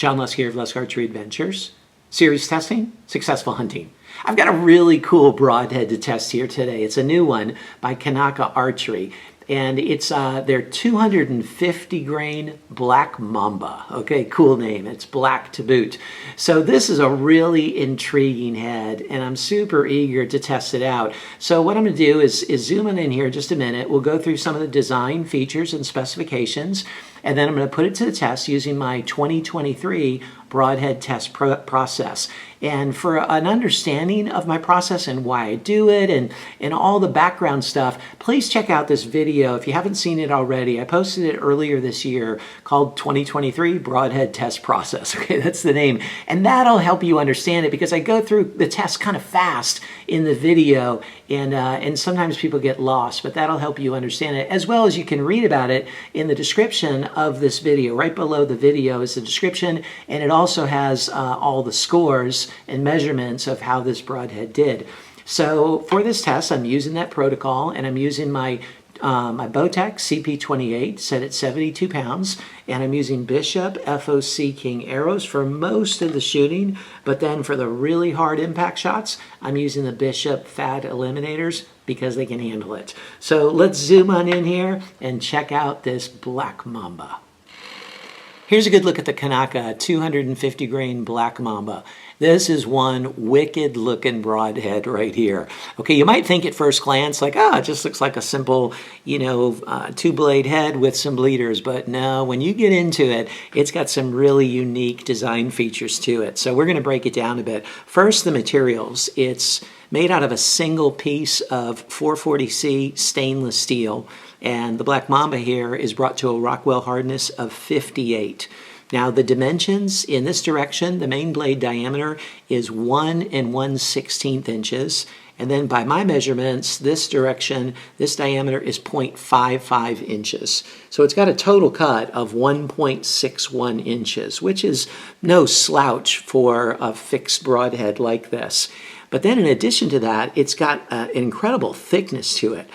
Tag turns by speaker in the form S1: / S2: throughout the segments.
S1: John Lusk here of Lusk Archery Adventures. Series testing, successful hunting. I've got a really cool broadhead to test here today. It's a new one by Kanaka Archery, and it's their 250 grain black Mamba. Okay, cool name. It's black to boot. So this is a really intriguing head, and I'm super eager to test it out. So what I'm going to do is zoom in here just a minute. We'll go through some of the design features and specifications, and then I'm going to put it to the test using my 2023 broadhead test process. And for an understanding of my process and why I do it and all the background stuff, please check out this video if you haven't seen it already. I posted it earlier this year called 2023 Broadhead Test Process. Okay, that's the name. And that'll help you understand it because I go through the test kind of fast in the video and sometimes people get lost, but that'll help you understand it, as well as you can read about it in the description of this video. Right below the video is the description, and it also has all the scores and measurements of how this broadhead did. So for this test, I'm using that protocol, and I'm using my my Bowtech CP28 set at 72 pounds, and I'm using Bishop FOC King arrows for most of the shooting, but then for the really hard impact shots, I'm using the Bishop Fat Eliminators because they can handle it. So let's zoom on in here and check out this black Mamba. Here's a good look at the Kanaka 250 grain black Mamba. This is one wicked looking broadhead right here. Okay, you might think at first glance like, it just looks like a simple, two blade head with some bleeders, but no, when you get into it, it's got some really unique design features to it. So we're gonna break it down a bit. First, the materials. It's made out of a single piece of 440C stainless steel, and the black Mamba here is brought to a Rockwell hardness of 58. Now the dimensions in this direction, the main blade diameter is 1 1/16 inches, and then by my measurements, this direction, this diameter is 0.55 inches. So it's got a total cut of 1.61 inches, which is no slouch for a fixed broadhead like this. But then in addition to that, it's got an incredible thickness to it.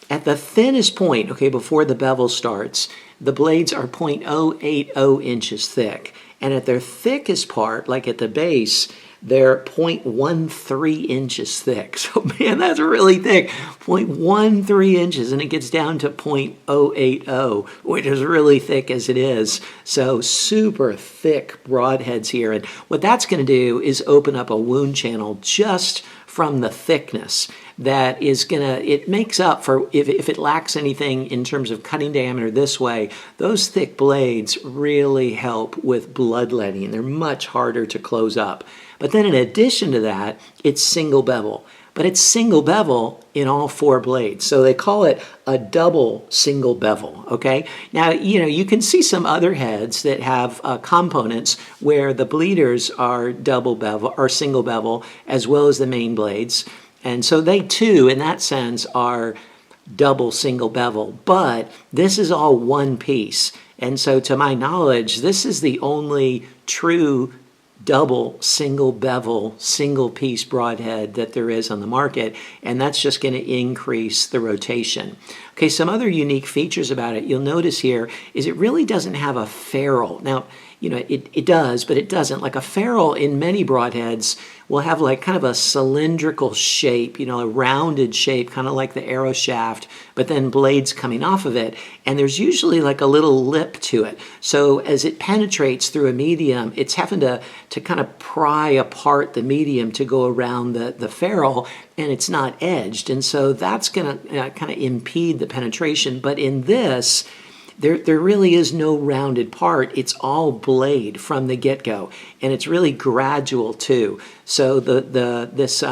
S1: At the thinnest point, okay, before the bevel starts, the blades are 0.080 inches thick. And at their thickest part, like at the base, they're 0.13 inches thick. So man, that's really thick, 0.13 inches, and it gets down to 0.080, which is really thick as it is. So super thick broadheads here. And what that's gonna do is open up a wound channel just from the thickness that is it makes up for, if it lacks anything in terms of cutting diameter this way, those thick blades really help with bloodletting. They're much harder to close up. But then in addition to that, it's single bevel. But it's single bevel in all 4 blades. So they call it a double single bevel, okay? Now, you can see some other heads that have components where the bleeders are double bevel or single bevel, as well as the main blades. And so they too, in that sense, are double single bevel, but this is all one piece. And so to my knowledge, this is the only true double single bevel, single piece broadhead that there is on the market, and that's just going to increase the rotation. Okay, some other unique features about it you'll notice here is it really doesn't have a ferrule. Now, it does, but it doesn't. Like a ferrule in many broadheads will have like kind of a cylindrical shape, a rounded shape, kind of like the arrow shaft, but then blades coming off of it. And there's usually like a little lip to it. So as it penetrates through a medium, it's having to kind of pry apart the medium to go around the ferrule, and it's not edged. And so that's going to kind of impede the penetration. But in this, there really is no rounded part. It's all blade from the get-go, and it's really gradual too. So this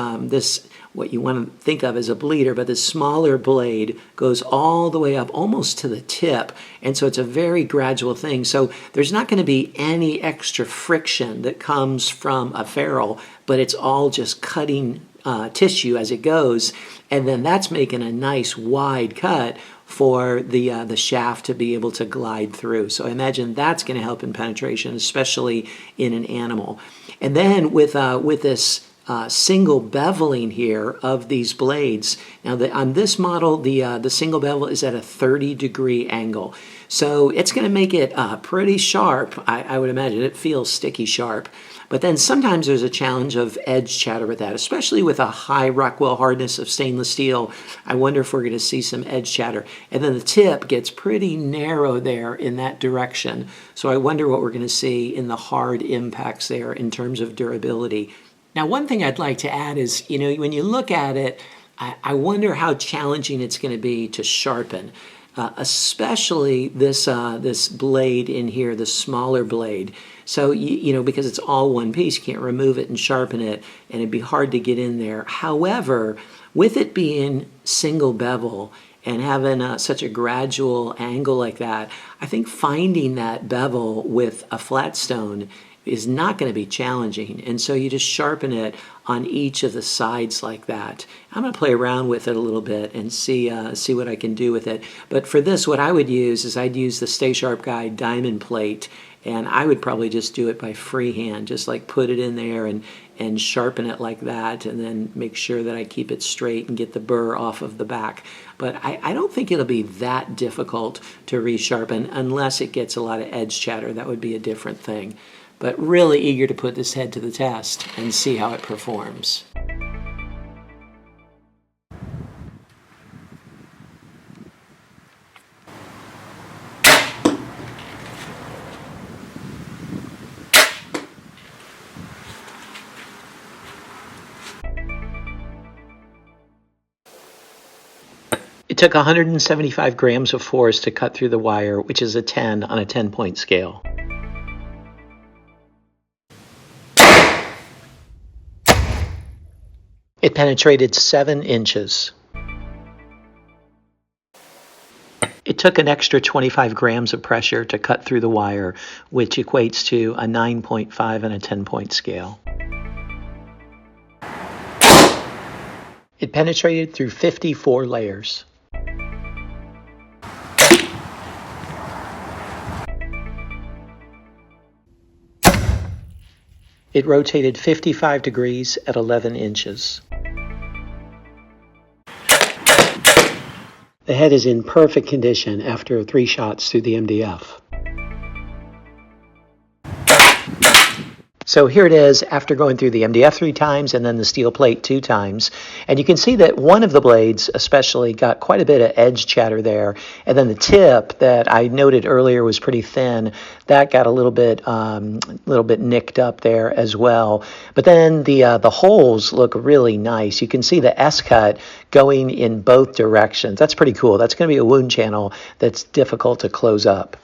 S1: what you want to think of as a bleeder, but the smaller blade goes all the way up almost to the tip, and so it's a very gradual thing. So there's not going to be any extra friction that comes from a ferrule, but it's all just cutting tissue as it goes, and then that's making a nice wide cut for the shaft to be able to glide through. So I imagine that's going to help in penetration, especially in an animal. And then with this single beveling here of these blades. Now on this model, the single bevel is at a 30-degree angle. So it's going to make it pretty sharp. I would imagine it feels sticky sharp. But then sometimes there's a challenge of edge chatter with that, especially with a high Rockwell hardness of stainless steel. I wonder if we're going to see some edge chatter. And then the tip gets pretty narrow there in that direction. So I wonder what we're going to see in the hard impacts there in terms of durability. Now, one thing I'd like to add is, when you look at it, I wonder how challenging it's going to be to sharpen. Especially this blade in here, the smaller blade. So, because it's all one piece, you can't remove it and sharpen it, and it'd be hard to get in there. However, with it being single bevel and having such a gradual angle like that, I think finding that bevel with a flat stone is not going to be challenging. And so you just sharpen it on each of the sides like that. I'm going to play around with it a little bit and see what I can do with it. But for this, what I would use is I'd use the Stay Sharp Guide diamond plate, and I would probably just do it by freehand, just like put it in there and sharpen it like that, and then make sure that I keep it straight and get the burr off of the back. But I don't think it'll be that difficult to resharpen unless it gets a lot of edge chatter. That would be a different thing. But really eager to put this head to the test and see how it performs. It took 175 grams of force to cut through the wire, which is a 10 on a 10-point scale. It penetrated 7 inches. It took an extra 25 grams of pressure to cut through the wire, which equates to a 9.5 on a 10-point scale. It penetrated through 54 layers. It rotated 55 degrees at 11 inches. The head is in perfect condition after 3 shots through the MDF. So here it is after going through the MDF 3 times and then the steel plate 2 times. And you can see that one of the blades especially got quite a bit of edge chatter there. And then the tip that I noted earlier was pretty thin. That got a little bit nicked up there as well. But then the holes look really nice. You can see the S-cut going in both directions. That's pretty cool. That's going to be a wound channel that's difficult to close up.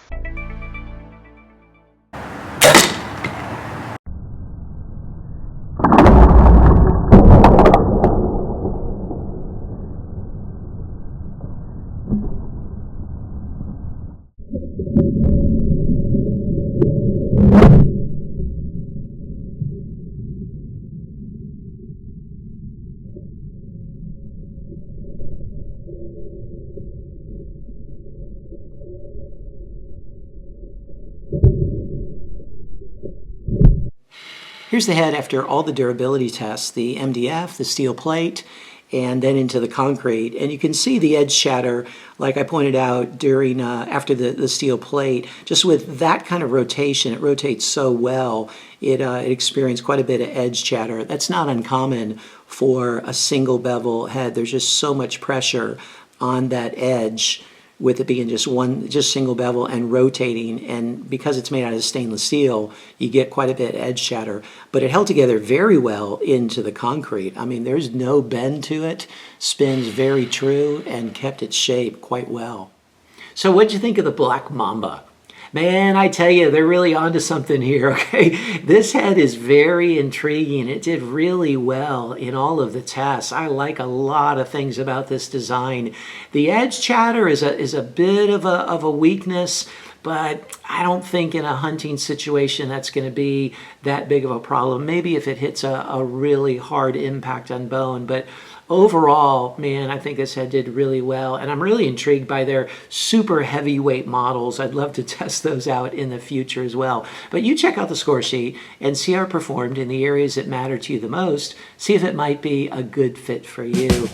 S1: Here's the head after all the durability tests, the MDF, the steel plate, and then into the concrete. And you can see the edge chatter, like I pointed out during after the steel plate. Just with that kind of rotation, it rotates so well, it experienced quite a bit of edge chatter. That's not uncommon for a single bevel head. There's just so much pressure on that edge with it being just single bevel and rotating, and because it's made out of stainless steel, you get quite a bit of edge chatter. But it held together very well into the concrete. I mean, there's no bend to it, spins very true, and kept its shape quite well. So what'd you think of the Black Mamba? Man, I tell you, they're really onto something here, okay? This head is very intriguing. It did really well in all of the tests. I like a lot of things about this design. The edge chatter is a bit of a weakness, but I don't think in a hunting situation that's going to be that big of a problem. Maybe if it hits a really hard impact on bone, but overall, man, I think this head did really well, and I'm really intrigued by their super heavyweight models. I'd love to test those out in the future as well. But you check out the score sheet and see how it performed in the areas that matter to you the most. See if it might be a good fit for you.